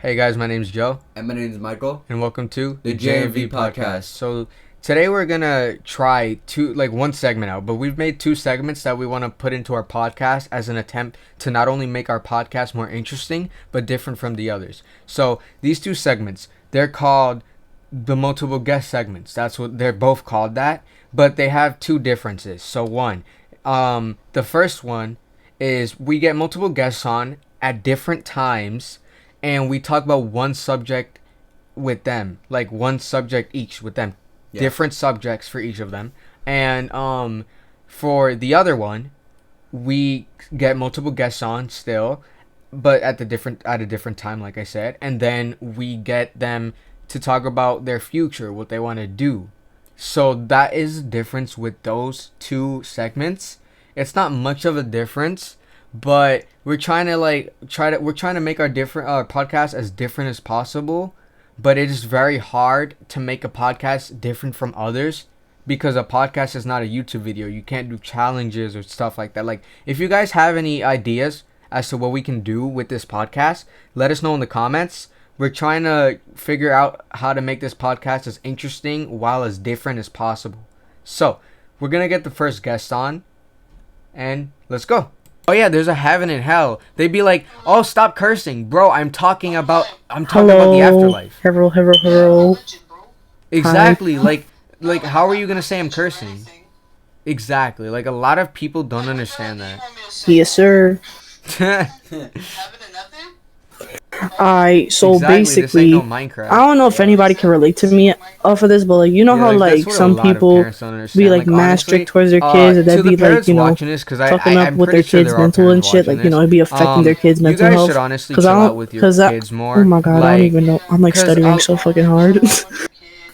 Hey guys, my name's Joe. And my name is Michael. And welcome to the JMV Podcast. So today we're gonna try one segment out, but we've made two segments that we want to put into our podcast as an attempt to not only make our podcast more interesting, but different from the others. So these two segments, they're called the multiple guest segments. That's what they're both called that, but they have two differences. So the first one is we get multiple guests on at different times, and we talk about one subject with them, like one subject each with them, different subjects for each of them. And for the other one, we get multiple guests on still, but at a different time, like I said, and then we get them to talk about their future, what they want to do. So that is the difference with those two segments. It's not much of a difference, but we're trying to make our podcast as different as possible. But it is very hard to make a podcast different from others because a podcast is not a YouTube video. You can't do challenges or stuff like that. Like, if you guys have any ideas as to what we can do with this podcast, let us know in the comments. We're trying to figure out how to make this podcast as interesting while as different as possible. So, we're going to get the first guest on, and let's go. Oh yeah, there's a heaven and hell. They'd be like, "Oh, stop cursing, bro. I'm talking about the afterlife." Hello. Exactly. Hi. Like how are you gonna say I'm cursing? Exactly. Like, a lot of people don't understand that. Yes, sir. Alright, so exactly, basically, no Minecraft. I don't know if anybody can relate to me off of this, but like, you know how like some people be like mad strict towards their kids, and they'd be like, you know, fucking up with their kids' mental and shit, like, you know, it'd be affecting their kids' mental health. Oh my god, I don't even know. I'm like studying so fucking hard.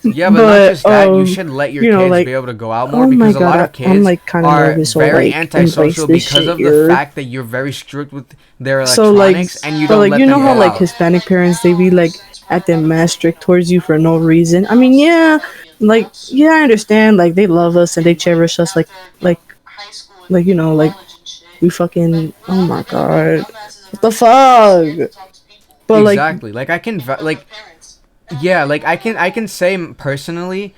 Yeah, but not just that. You should let your kids be able to go out more, because a lot of kids are very antisocial because of the fact that you're very strict with their electronics, and you don't let them go out. You know how like Hispanic parents, they be like acting mad strict towards you for no reason. I mean, yeah, I understand. Like, they love us and they cherish us. Like you know, like we fucking. Oh my god, what the fuck? But exactly, like I can Yeah, like I can say personally,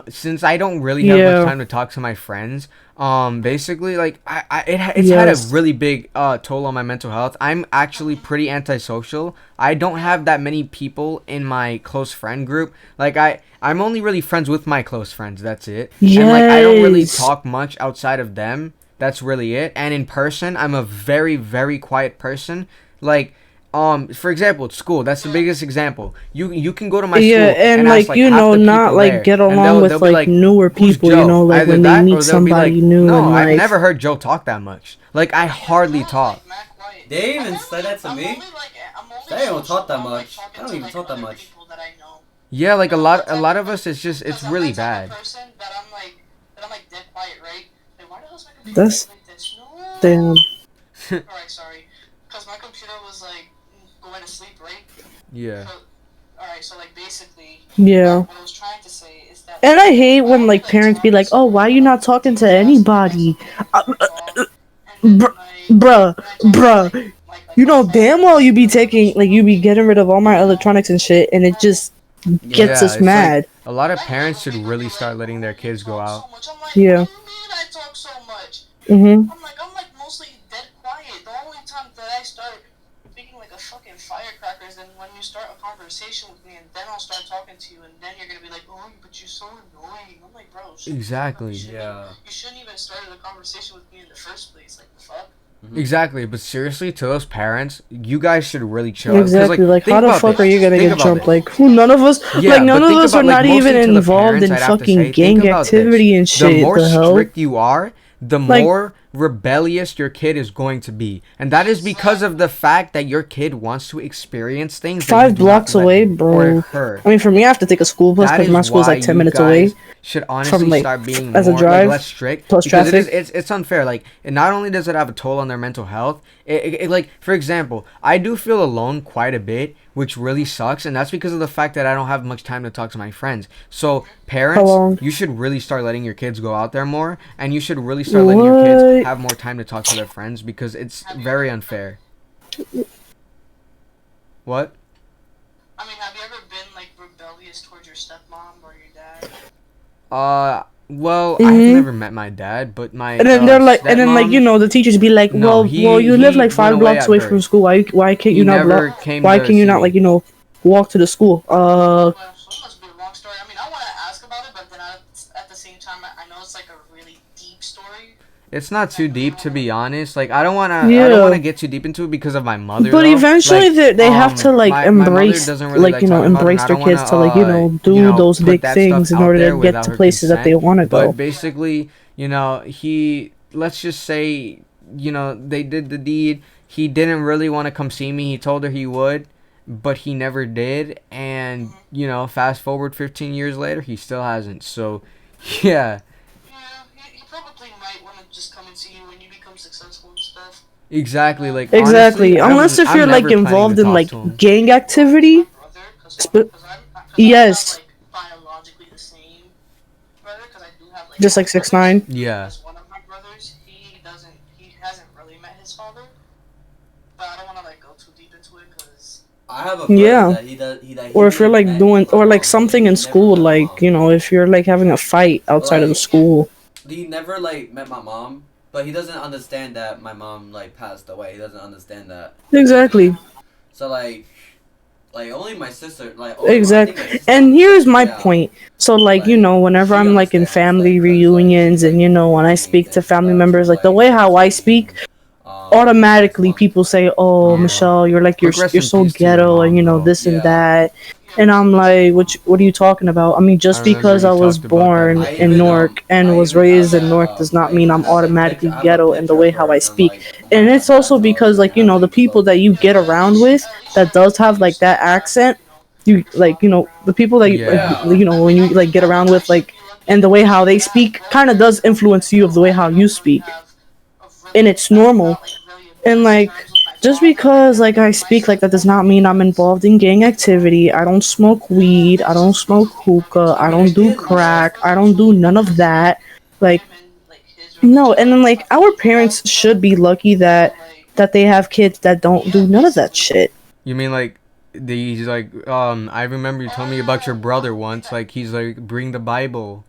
since I don't really have much time to talk to my friends, basically, like it's had a really big toll on my mental health. I'm actually pretty antisocial. I don't have that many people in my close friend group. Like, I'm only really friends with my close friends. That's it. Yes. And like, I don't really talk much outside of them. That's really it. And in person, I'm a very, very quiet person. Like, for example, at school, that's the biggest example. You can go to my school and ask, you know, not like there, get along with like newer people, you know, like when they meet somebody new. No, and I've never heard Joe talk that much. Like, I hardly talk. They even said that to me. They don't talk that much. I don't even talk that much. Yeah, like a lot of us, it's really bad. That's damn. Alright, sorry. Because my computer was like going to sleep, right? Yeah. Alright, so like basically, yeah. What I was trying to say is that. And I hate when like parents be like, "Oh, why are you not talking to anybody?" Bruh. You know damn well you be getting rid of all my electronics and shit, and it just gets us mad. Like, a lot of parents should really start letting their kids go out. Yeah. I talk so much. Mhm. I'm like mostly dead quiet. The only time that I start speaking like a fucking firecracker is then when you start a conversation with me, and then I'll start talking to you, and then you're gonna be like, "Oh, but you're so annoying." I'm like, "Bro, exactly. You shouldn't even start a conversation with me in the first place. Like, the fuck." Mm-hmm. Exactly, but seriously, to those parents, you guys should really chill out. Exactly, like how the fuck are you gonna get jumped? Like, none of us are not even involved in fucking gang activity and shit. The more strict you are, the more rebellious your kid is going to be, and that is because of the fact that your kid wants to experience things 5 blocks away, bro. I mean, for me, I have to take a school bus because my school's like 10 minutes away. Should honestly start being as a drive, less strict, plus because traffic. It's unfair. Like, not only does it have a toll on their mental health, it like, for example, I do feel alone quite a bit, which really sucks, and that's because of the fact that I don't have much time to talk to my friends. So parents, you should really start letting your kids go out there more, and you should really start letting your kids have more time to talk to their friends, because it's very unfair. What? biased towards your stepmom or your dad? Well, I've never met my dad, but my and then they're like, stepmom, and then like the teachers be like, well, you live like 5 blocks away from school. Why can't you not walk to the school? Well, so it must be a long story. I mean, I want to ask about it, but then at the same time, I know it's like a really deep story. It's not too deep, to be honest. Like, I don't wanna get too deep into it because of my mother. But though. eventually, like, they have to like embrace, really embrace their kids to do those big things in order to get to places that they want to go. But basically, let's just say, they did the deed. He didn't really want to come see me. He told her he would, but he never did. And fast forward 15 years later, he still hasn't. So, yeah. He probably might want to just come and see you when you become successful and stuff. Exactly, honestly, unless if you're like involved in like gang activity. Yes. Biologically the same brother, because I do have like just like 6'9". Yeah. One of my brothers, he hasn't really met his father, but I don't want to like go too deep into it because I have a brother that he or if you're like doing or like something in school, like if you're like having a fight outside of the school. He never like met my mom, but he doesn't understand that my mom like passed away. He doesn't understand that. Exactly. So like only my sister exactly. And here's my point. So like whenever I'm like in family reunions and when I speak to family members, like the way how I speak, automatically people say, "Oh, Michelle, you're like you're so ghetto and this and that." And I'm like, what are you talking about? I mean, just because I was born in Newark and was raised in Newark does not mean I'm automatically ghetto in the way how I speak. And it's also because the people that you get around with that does have like that accent, you the people that when you like get around with and the way how they speak kind of does influence you of the way how you speak. And it's normal. And just because I speak like that does not mean I'm involved in gang activity. I don't smoke weed. I don't smoke hookah. I don't do crack. I don't do none of that. No. And then our parents should be lucky that they have kids that don't do none of that shit. You mean I remember you told me about your brother once. He's bring the Bible.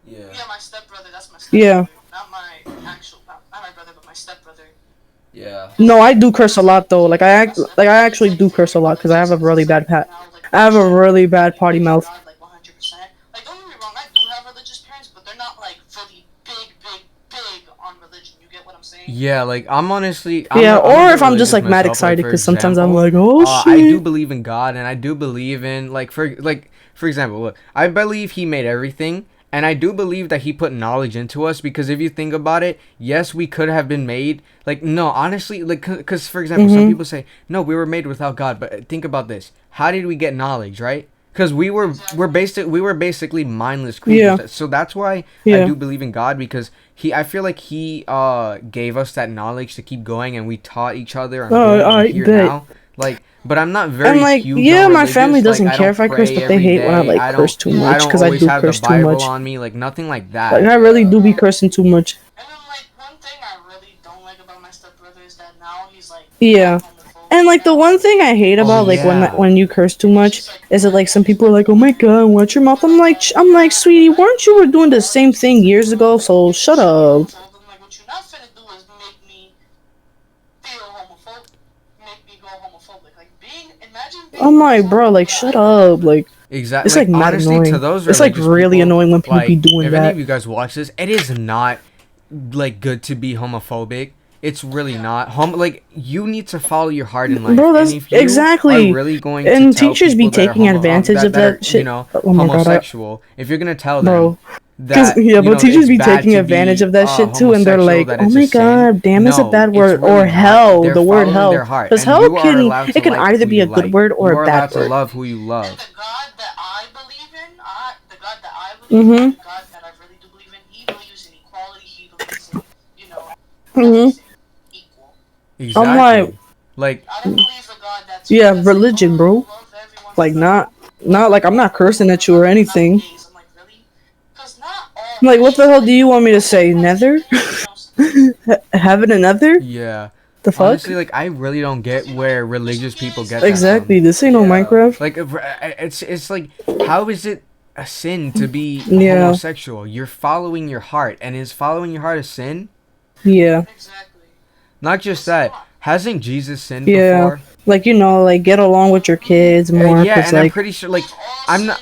Yeah, my stepbrother. That's my stepbrother. Yeah. Not my brother, but my stepbrother. Yeah. No, I do curse a lot though. I actually do curse a lot because I have a really bad potty mouth. 100%. Don't get me wrong, I do have religious parents, but they're not really big on religion. You get what I'm saying? Yeah, I'm honestly. Or if I'm just mad excited because sometimes I'm like, oh shit. I do believe in God, and I do believe in for example, look, I believe He made everything. And I do believe that He put knowledge into us because if you think about it, yes, we could have been made. No, honestly, because for example, some people say, no, we were made without God. But think about this. How did we get knowledge, right? Because we were basically mindless creatures. Yeah. So that's why I do believe in God because I feel like He gave us that knowledge to keep going and we taught each other. And here now. But I'm not very my family doesn't care if I curse, but they hate when I curse too much because I do curse too much. On me, nothing like that. I really do be cursing too much. And then one thing I really don't like about my stepbrother is that now he's and the one thing I hate about when you curse too much is that some people are like, oh my god, watch your mouth. I'm like, sweetie, weren't you doing the same thing years ago? So shut up. What you're not finna do is make me feel homophobic. Make me go homophobic. Imagine being I'm like, bro, shut up. Exactly. It's mad honestly, annoying. To those it's really people, annoying when people be doing if that. If any of you guys watch this, it is not good to be homophobic. It's really not. You need to follow your heart in life. Bro, that's and if you exactly. Are really going and to tell teachers be taking advantage of that shit. Homosexual. If you're gonna tell them. Bro. But teachers be taking advantage of that shit too, and they're like, "Oh my god, damn, it's a bad word." Or hell, the word hell, because hell can either be a good word or a bad word. To love who you love. And the God that I believe in, the God that I believe in, the God that I really do believe in, He believes in equality. He believes in, equal. Exactly. I'm I don't believe the God that's religion, bro. Not I'm not cursing at you or anything. What the hell do you want me to say? Nether? Heaven and nether? Yeah. The fuck? Honestly, like, I really don't get where religious people get exactly. That from. This ain't no Minecraft. Like, it's like, how is it a sin to be homosexual? You're following your heart, and is following your heart a sin? Yeah. Exactly. Not just that. Hasn't Jesus sinned before? Like, you know, like, get along with your kids more. Yeah, and like, I'm pretty sure, like, I'm not...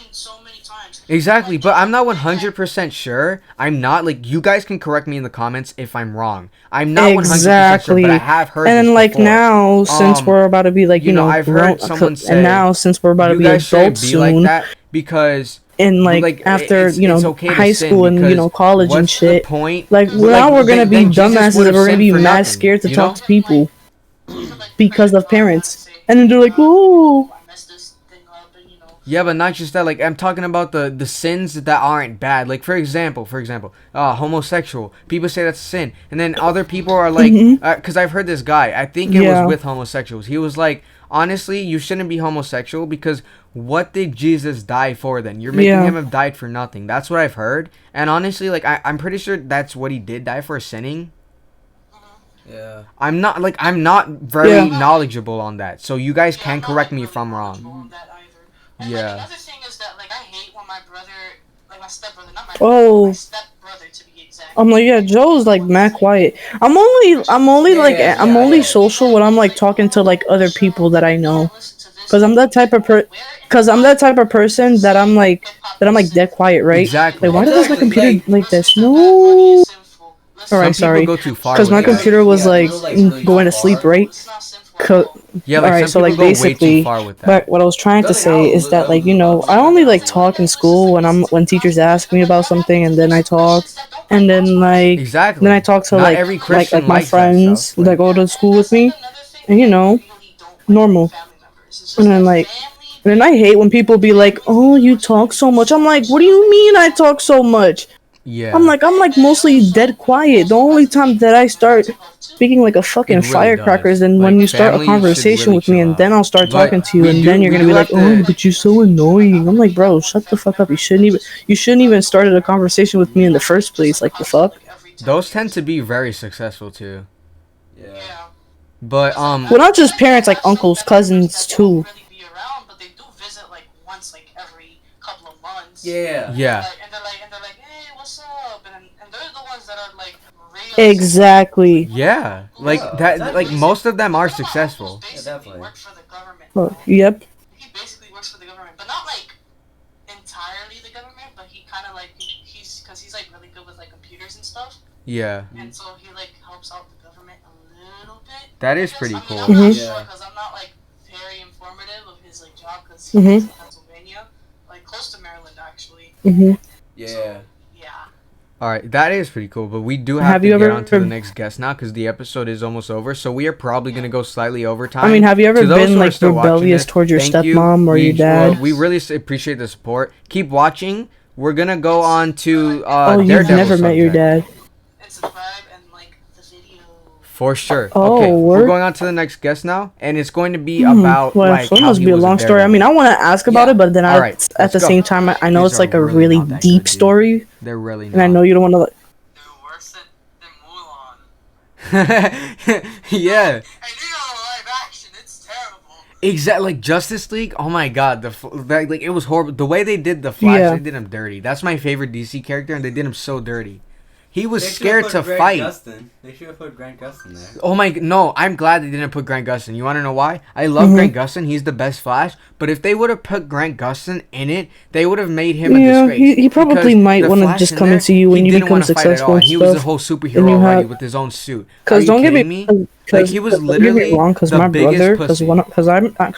Exactly, but I'm not 100% sure. I'm not, like, you guys can correct me in the comments if I'm wrong. I'm not 100% sure, but I have heard and this like, before. now, since we're about to be, like, you know, I've heard someone say... And now, since we're about to be adults soon... like that because... And, like after, you know, okay high school and, you know, college and shit. Point? Like, now we're going to be dumbasses and we're going to be mad scared to talk to people. Because of parents. And then they're like, oh... Yeah, but not just that. Like, I'm talking about the sins that aren't bad. Like, for example, homosexual. People say that's a sin. And then other people are like, because I've heard this guy, I think it was with homosexuals. He was like, honestly, you shouldn't be homosexual because what did Jesus die for then? You're making him have died for nothing. That's what I've heard. And honestly, like, I'm pretty sure that's what he did die for, sinning. Yeah. I'm not very knowledgeable on that. So you guys can correct me if I'm wrong. And like, another thing is that, like, I hate when my brother, like, my stepbrother, not my brother, my stepbrother to be exact. I'm like, yeah, Joe's like mad quiet. I'm only social when I'm like talking to like other people that I know, cause I'm that type of person that I'm like dead quiet, right? Exactly. Like, why does my computer like this? No. Alright, sorry. Cause my computer was like going to sleep, right? Alright, so like basically, but what I was trying to say is that, like, you know, I only like talk in school when teachers ask me about something, and then I talk, and then like then I talk to like my friends that go to school with me, and, you know, normal. And then I hate when people be like, oh, you talk so much. I'm like, what do you mean I talk so much? Yeah. I'm like mostly dead quiet. The only time that I start speaking like a fucking firecracker is then when you start a conversation with me, and then I'll start talking to you, and then you're gonna be like, oh, but you're so annoying. I'm like, bro, shut the fuck up. You shouldn't even started a conversation with me in the first place. Like, the fuck? Those tend to be very successful too. Yeah. But well, not just parents, like uncles, cousins too. Yeah. Yeah. And they're like, hey, what's up? And they're the ones that are like exactly. Yeah. Like that. Like, most of them are successful. Yeah, definitely. Yep. He basically works for the government, but not like entirely the government. But he kind of like he's like really good with like computers and stuff. Yeah. And so he like helps out the government a little bit. That is pretty cool. I'm not sure because I'm not like very informative of his like job because he's in Pennsylvania, like close to Maryland actually. Yeah. So, all right, that is pretty cool, but we do have to get on to the next guest now because the episode is almost over, so we are probably going to go slightly over time. I mean, have you ever been like rebellious towards your stepmom or your dad? We really appreciate the support. Keep watching. We're going to go on to oh, you've never met your dad. and subscribe and like the video. For sure. Oh, okay, word? We're going on to the next guest now, and it's going to be about like so it must be a long story. I mean, I want to ask about it, but then at the same time, I know it's like a really deep story. They're really not. And I know you don't want to. Like, Worse than Mulan. Yeah. And you know, live action, it's terrible. Exactly, like Justice League. Oh my God, like it was horrible. The way they did the Flash, they did him dirty. That's my favorite DC character, and they did him so dirty. He was scared to fight. They should have put Grant Gustin there. Oh my, no, I'm glad they didn't put Grant Gustin. You want to know why? I love Grant Gustin. He's the best Flash. But if they would have put Grant Gustin in it, they would have made him a disgrace. He probably might want to just come and see you when you become successful and He was a whole superhero already with his own suit. Because don't get me like, he was literally wrong, because my brother, because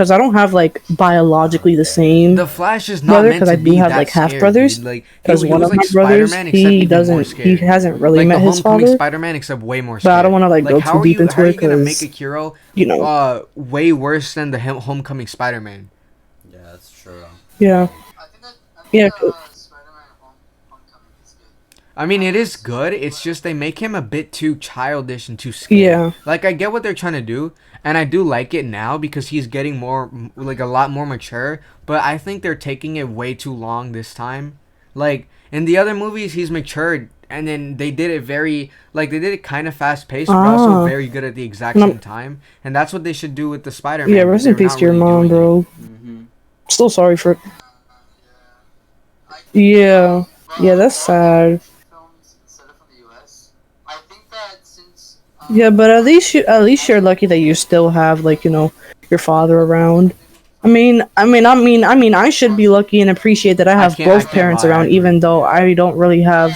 I don't have like biologically the same. The Flash is not meant to be that half scary, brothers. Because one of my brothers, he hasn't really met his father. Spider-Man, except way more scary. But I don't want to like go too deep into it, because gonna make a hero, you know, way worse than the Homecoming Spider-Man. Yeah, that's true. Yeah. Yeah. I mean, it is good. It's just they make him a bit too childish and too scary. Yeah. Like, I get what they're trying to do, and I do like it now because he's getting more, like, a lot more mature. But I think they're taking it way too long this time. Like, in the other movies, he's matured and then they did it they did it kind of fast paced, but also very good at the exact same time. And that's what they should do with the Spider-Man. Yeah, rest in peace to your mom, bro. Still sorry for it. Yeah, that's sad. Yeah, but at least you're lucky that you still have your father around. I should be lucky and appreciate that I have both parents around, even though I don't really have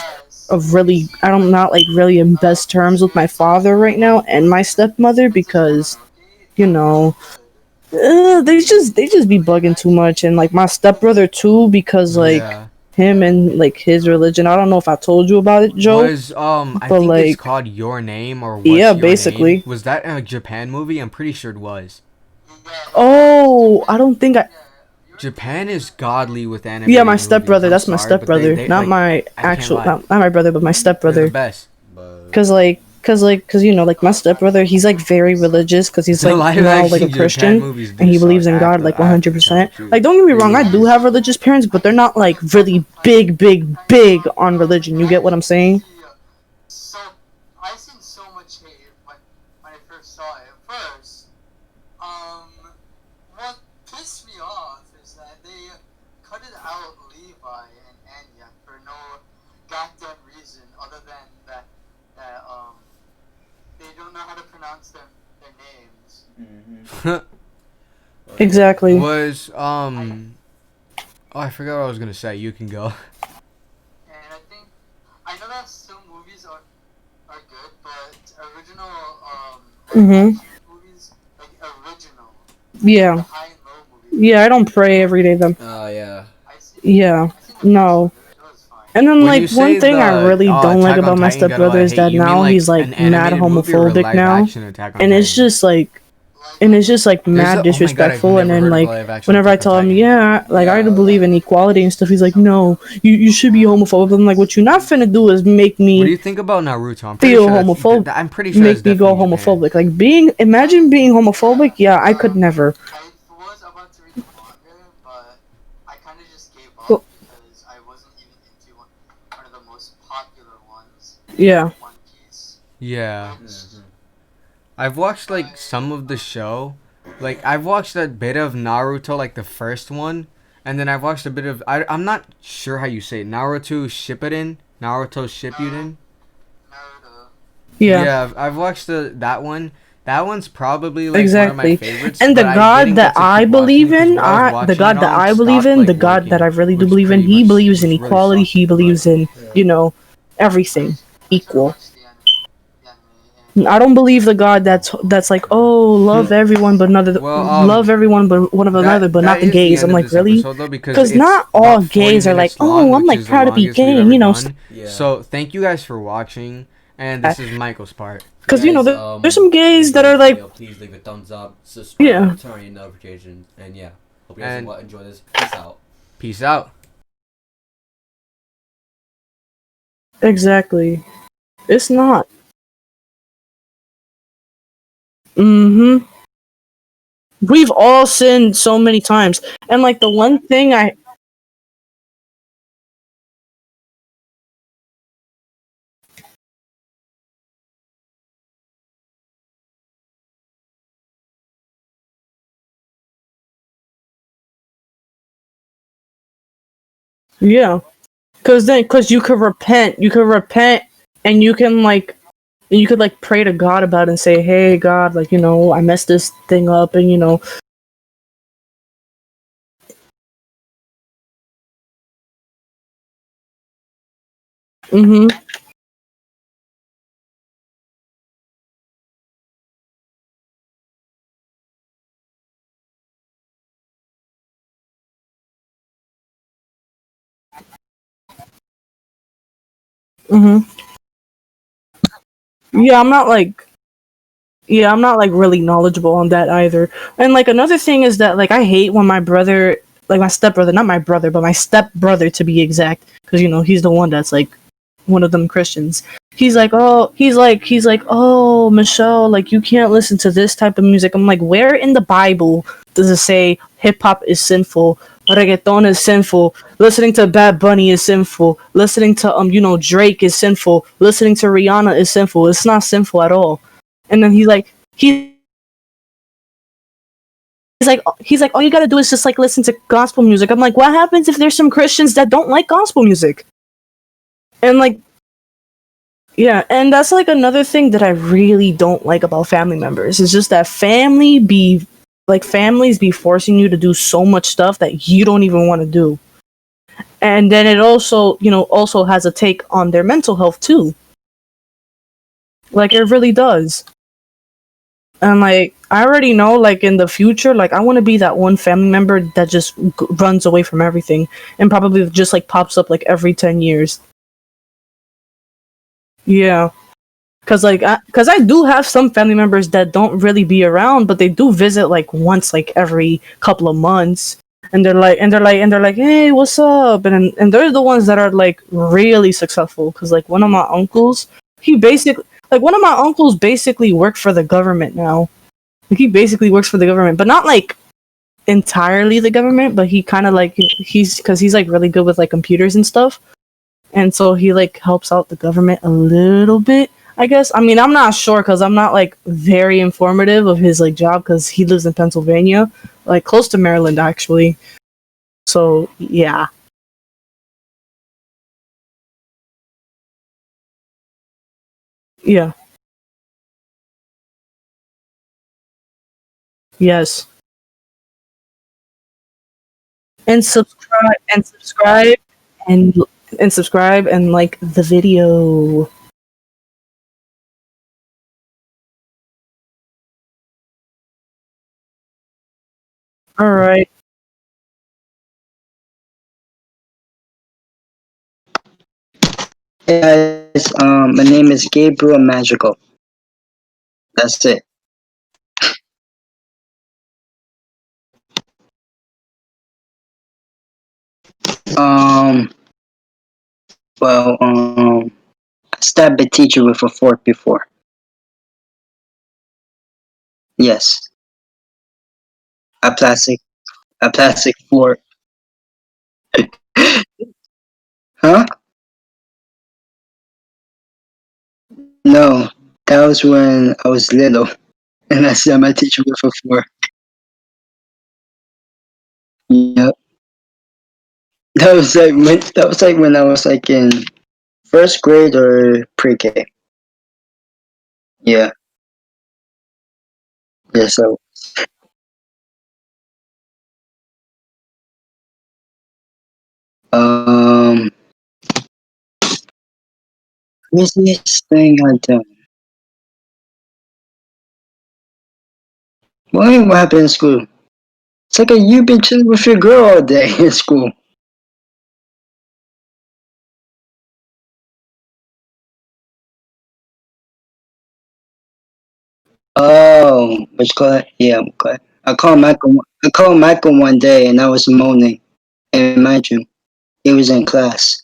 I'm not really in best terms with my father right now and my stepmother because, they just be bugging too much, and my stepbrother too because him and his religion. I don't know if I told you about it, Joe. I think it's called Your Name or What's Your Name? basically. Was that a Japan movie? I'm pretty sure it was. Oh, I don't think Japan is godly with anime. Yeah, my stepbrother. That's my stepbrother, not my actual, not my brother, but my stepbrother. The best. Cause my stepbrother, he's very religious, cause he's now a Christian, and he believes in God 100%. Don't get me wrong, I do have religious parents, but they're not really big on religion. You get what I'm saying? So I seen so much hate when I first saw it. First, what pissed me off is that they cut it out Levi and Anya for no goddamn reason other than that they don't know how to pronounce their names. Exactly. Was I forgot what I was gonna say. You can go. And I know that some movies are good, but original movies original. Yeah. High and low movies. Yeah, I don't pray every day then. Yeah. Yeah. No. And then one thing I really don't like about my stepbrother is that now he's mad homophobic now, and it's just mad disrespectful. And then whenever I tell him, I do believe in equality and stuff, he's like, no, you should be homophobic. I'm like, what you're not finna do is make me. What do you think about Naruto? Feel homophobic. I'm pretty sure make me go homophobic. Imagine being homophobic. Yeah, I could never. I was about to read the manga, but I kind of just gave up because I wasn't even into one of the most popular ones. Yeah. One Piece. Yeah. I've watched some of the show. I've watched a bit of Naruto, the first one, and then I've watched a bit of I'm not sure how you say it. Naruto Shippuden. Naruto. Yeah. I've watched that one. That one's probably exactly. one of my favorites. And the God that I believe in, the God that I believe in, the God that I really do believe in, he believes in equality. He believes in everything equal. I don't believe the God that's love everyone but love everyone but one of another, but not the gays. I'm really? Because not all gays are I'm proud to be gay, Yeah. So thank you guys for watching, and this is Michael's part. Because there's some gays that are please leave a thumbs up, subscribe, turn on your notifications, and hope you guys enjoy this. Peace out. Exactly. It's not. We've all sinned so many times. And the one thing yeah. Cause you could repent. And you could pray to God about it and say, hey God, I messed this thing up, and yeah, I'm not really knowledgeable on that either. And another thing is that I hate when my brother, my stepbrother, not my brother, but my stepbrother to be exact, because he's the one that's one of them Christians. He's oh Michelle, you can't listen to this type of music. I'm where in the Bible does it say hip hop is sinful, reggaeton is sinful. Listening to Bad Bunny is sinful. Listening to Drake is sinful. Listening to Rihanna is sinful. It's not sinful at all. And then he's like, all you gotta do is just like listen to gospel music. I'm like, what happens if there's some Christians that don't like gospel music? And like, yeah, and that's like another thing that I really don't like about family members. It's just that families be forcing you to do so much stuff that you don't even want to do. And then it also has a take on their mental health too. Like it really does. And like I already know, like in the future, like I want to be that one family member that just runs away from everything and probably just like pops up like every 10 years. Yeah. Cause I do have some family members that don't really be around, but they do visit like once, like every couple of months, and they're like, hey, what's up? And they're the ones that are like really successful. Cause like one of my uncles basically worked for the government now. Like he basically works for the government, but not like entirely the government. But he kind of like he's like really good with like computers and stuff, and so he like helps out the government a little bit, I guess. I mean, I'm not sure because I'm not like very informative of his like job because he lives in Pennsylvania, like close to Maryland actually. So yeah, yeah, yes, and and subscribe and like the video. All right. Hey guys, my name is Gabriel Magical. That's it. Um, I stabbed a teacher with a fork before. Yes, a plastic, a plastic fork. Huh? No, that was when I was little, and I stabbed my teacher with a fork. Yep. That was like when I was like in first grade or pre-K. Yeah. Yeah. So, um, craziest thing I done. What happened in school? It's like you've been chilling with your girl all day in school. Oh, what you call it? Yeah, okay. I called Michael one day, and I was moaning. And mind you, he was in class.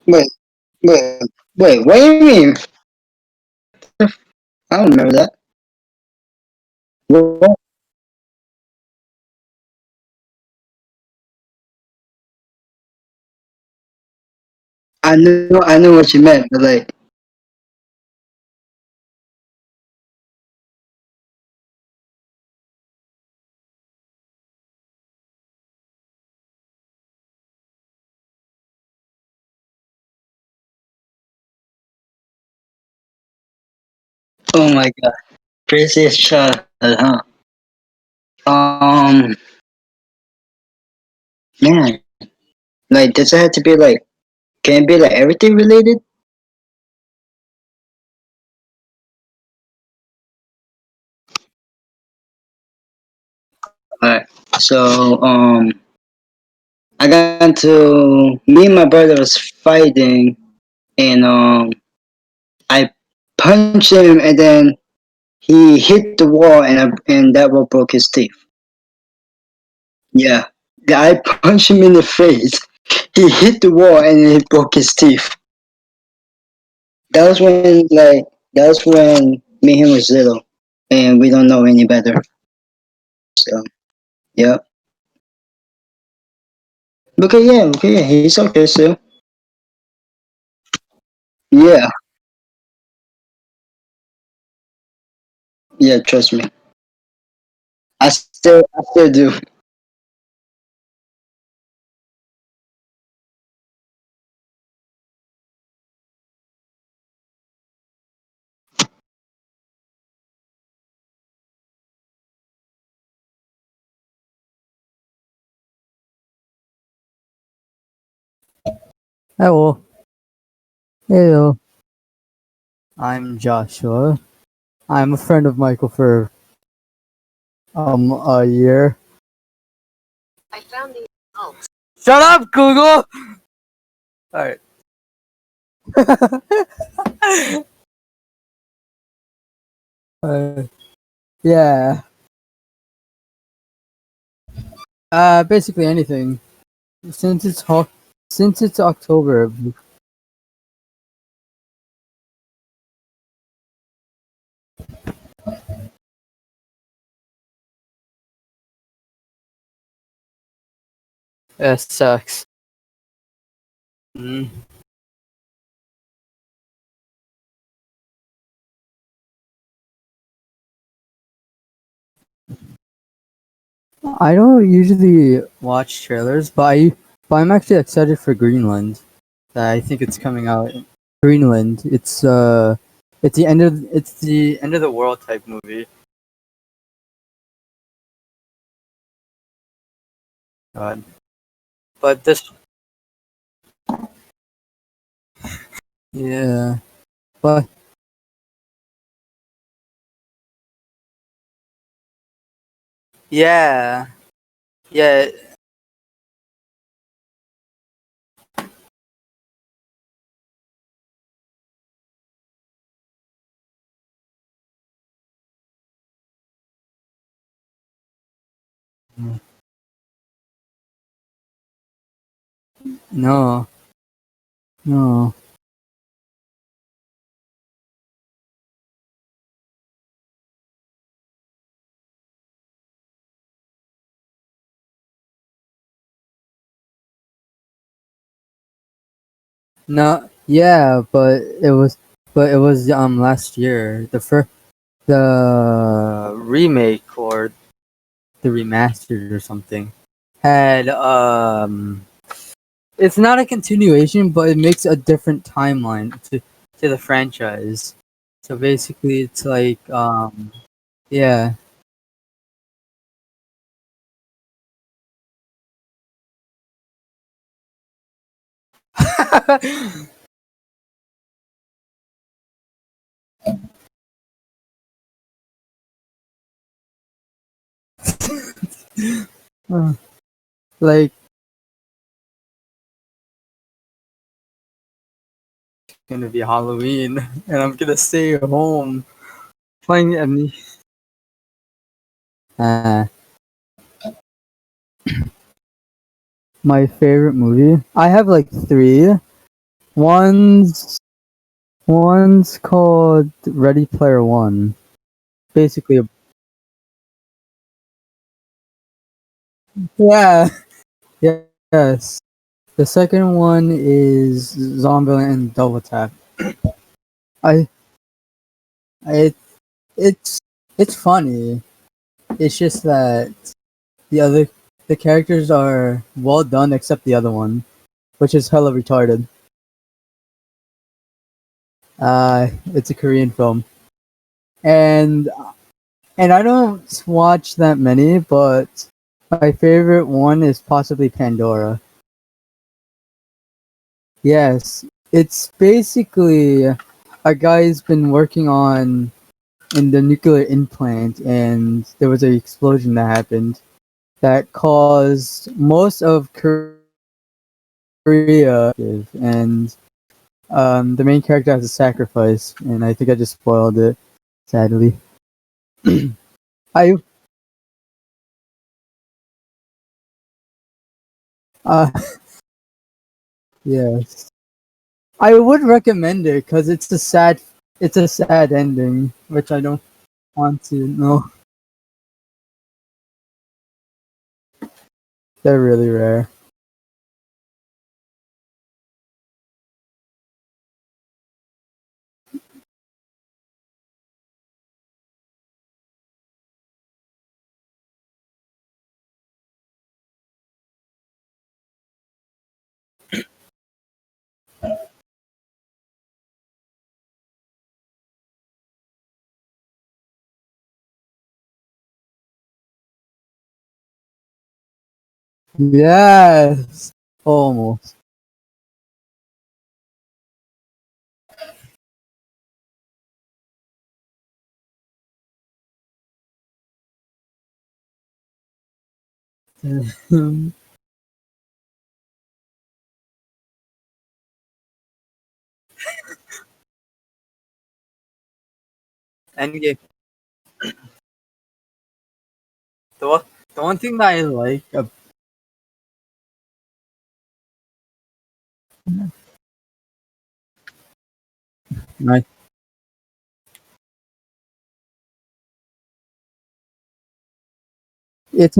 Wait, wait, wait. What do you mean? I don't remember that. Well, I know what you meant, but like, Oh my god. Craziest childhood, huh? Um, man. Like, does it have to be like, can it be like everything related? Alright. So, I got into, me and my brother was fighting, and, I punched him, and then he hit the wall, and that wall broke his teeth. Yeah. I punched him in the face. He hit the wall, and it broke his teeth. That was when, me and him was little, and we don't know any better. So, yeah. Okay, yeah, he's okay still. Yeah, yeah, trust me. I still do. Hello. Hello. I'm Joshua. I'm a friend of Michael for a year. I found the Shut up, Google! Alright. uh, yeah. Basically anything. Since it's since it's October. It sucks. Mm. I don't usually watch trailers, but I'm actually excited for Greenland. I think it's coming out. Greenland. It's the end of the world type movie. God. But this yeah. But yeah. Yeah. No. No. No. Yeah, but it was last year. The remake or the remastered or something had it's not a continuation, but it makes a different timeline to the franchise. So basically, it's like yeah. Uh, like gonna be Halloween, and I'm gonna stay home playing uh, my favorite movie. I have like three. One's one's called Ready Player One. Basically, yeah, yes. The second one is Zombieland Double Tap. I, I, it's it's funny. It's just that the other the characters are well done except the other one, which is hella retarded. It's a Korean film. and I don't watch that many, but my favorite one is possibly Pandora. Yes, it's basically a guy's been working on in the nuclear implant, and there was an explosion that happened that caused most of Korea, and the main character has a sacrifice, and I think I just spoiled it, sadly. I uh yes, I would recommend it because it's a sad ending, which I don't want to know. They're really rare. Yes, almost. Endgame. The one, the one thing that I like, like, it's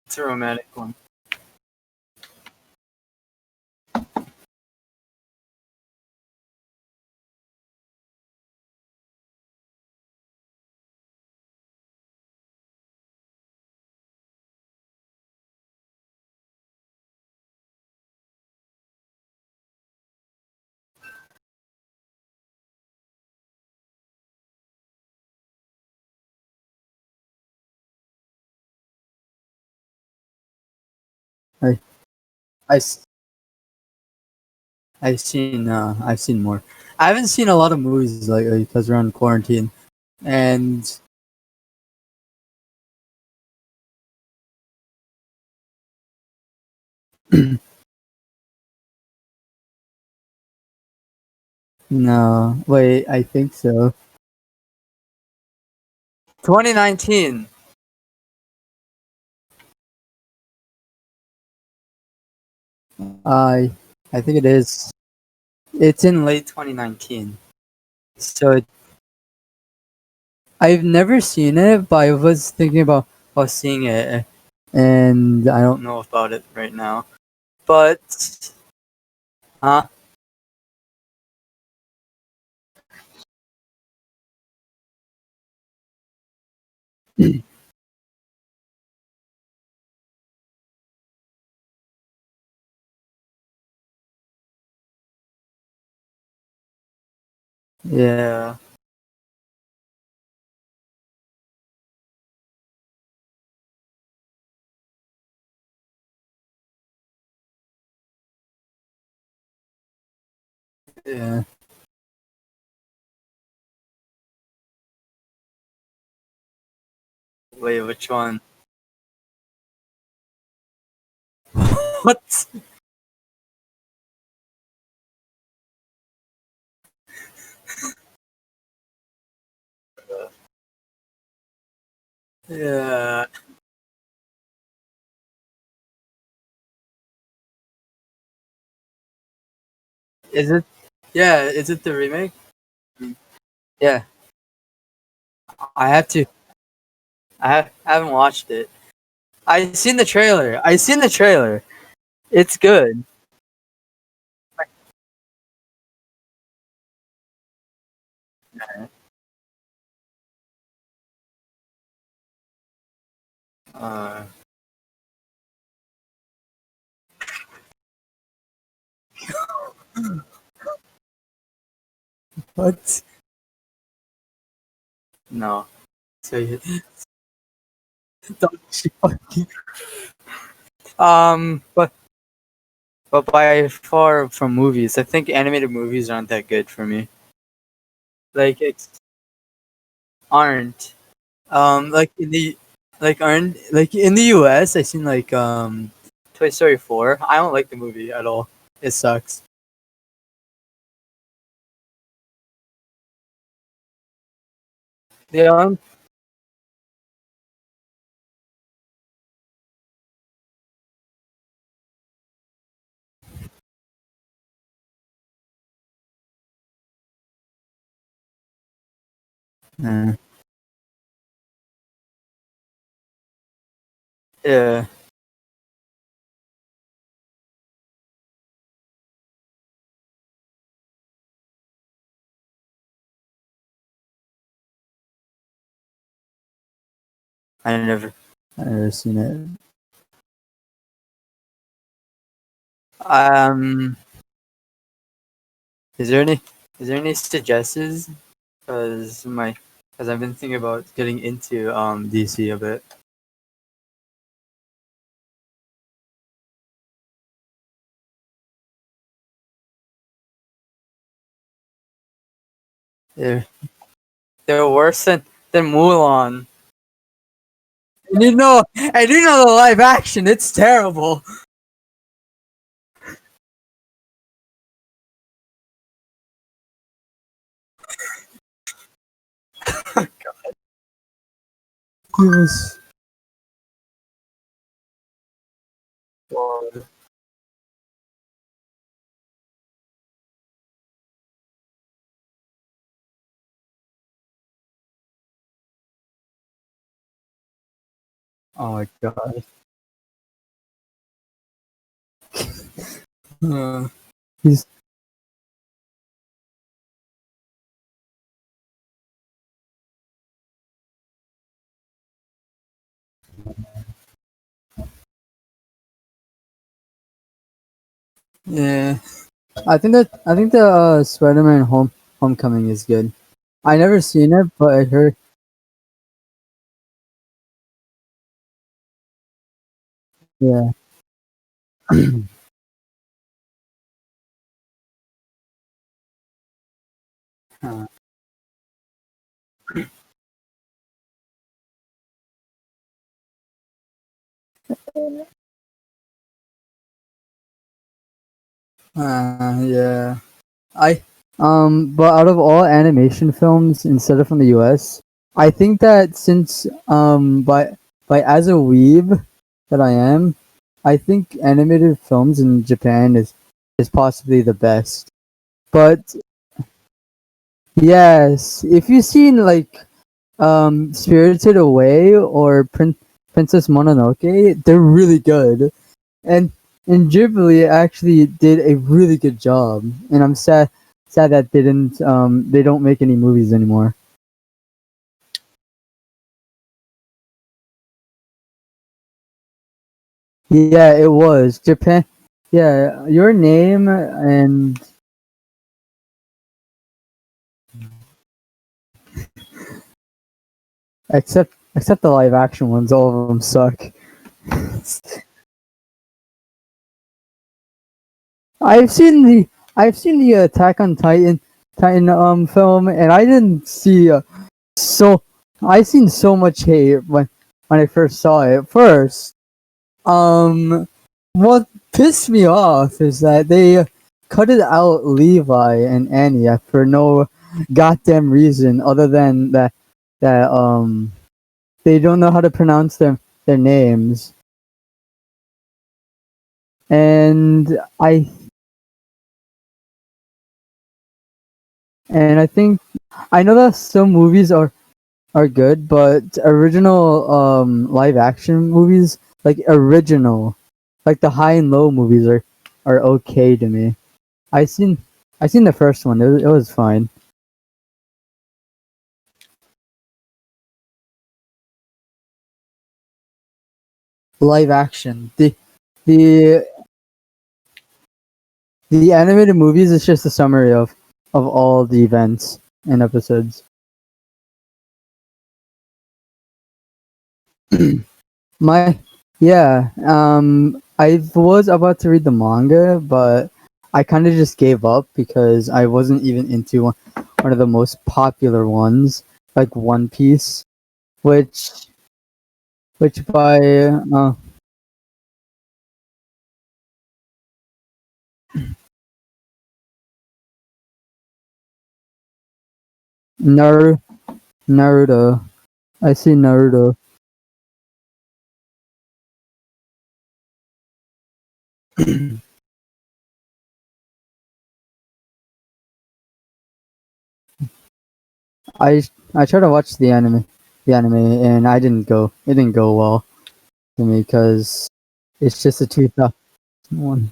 it's a romantic one. I, I, s- I've seen more. I haven't seen a lot of movies lately because we're on quarantine, and no, wait, I think so. 2019. I I think it is. It's in late 2019. So I've never seen it, but I was thinking about seeing it, and I don't know about it right now. But huh? Yeah. Yeah. Wait, which one? What? Yeah. Is it? Yeah. Is it the remake? Yeah. I have to. I haven't watched it. I seen the trailer. I seen the trailer. It's good. Uh, what? No. So you don't you fucking but by far from movies, I think animated movies aren't that good for me. Like it's aren't like in the aren't like in the US. I seen like Toy Story 4. I don't like the movie at all. It sucks. The uh, yeah. I never seen it. Um, is there any suggestions? Because I've been thinking about getting into DC a bit. They're they're worse than Mulan. And you know the live action. It's terrible. Yes. God. Oh my god. Uh, he's yeah. I think the Spider-Man Homecoming is good. I never seen it, but I heard. Yeah. Uh, yeah. I but out of all animation films instead of from the US, I think that since by as a weeb that I am, I think animated films in Japan is possibly the best. But yes, if you've seen like Spirited Away or Princess Mononoke, they're really good. And Ghibli actually did a really good job, and I'm sad that they don't make any movies anymore. Yeah, it was Japan. Yeah, Your Name and except the live action ones, all of them suck. I've seen the Attack on Titan film, and I didn't see so I seen so much hate when I first saw it. First, um, what pissed me off is that they cut it out Levi and Annie for no goddamn reason other than that they don't know how to pronounce their names. And I think I know that some movies are good, but original live action movies, like original, like the high and low movies are okay to me. I seen I seen the first one. It was fine. Live action. The the animated movies is just a summary of all the events and episodes. My yeah, I was about to read the manga, but I kind of just gave up because I wasn't even into one of the most popular ones, like One Piece, which which by Naruto. I see Naruto. I tried to watch the anime, and I didn't go. It didn't go well to me because it's just a 2001.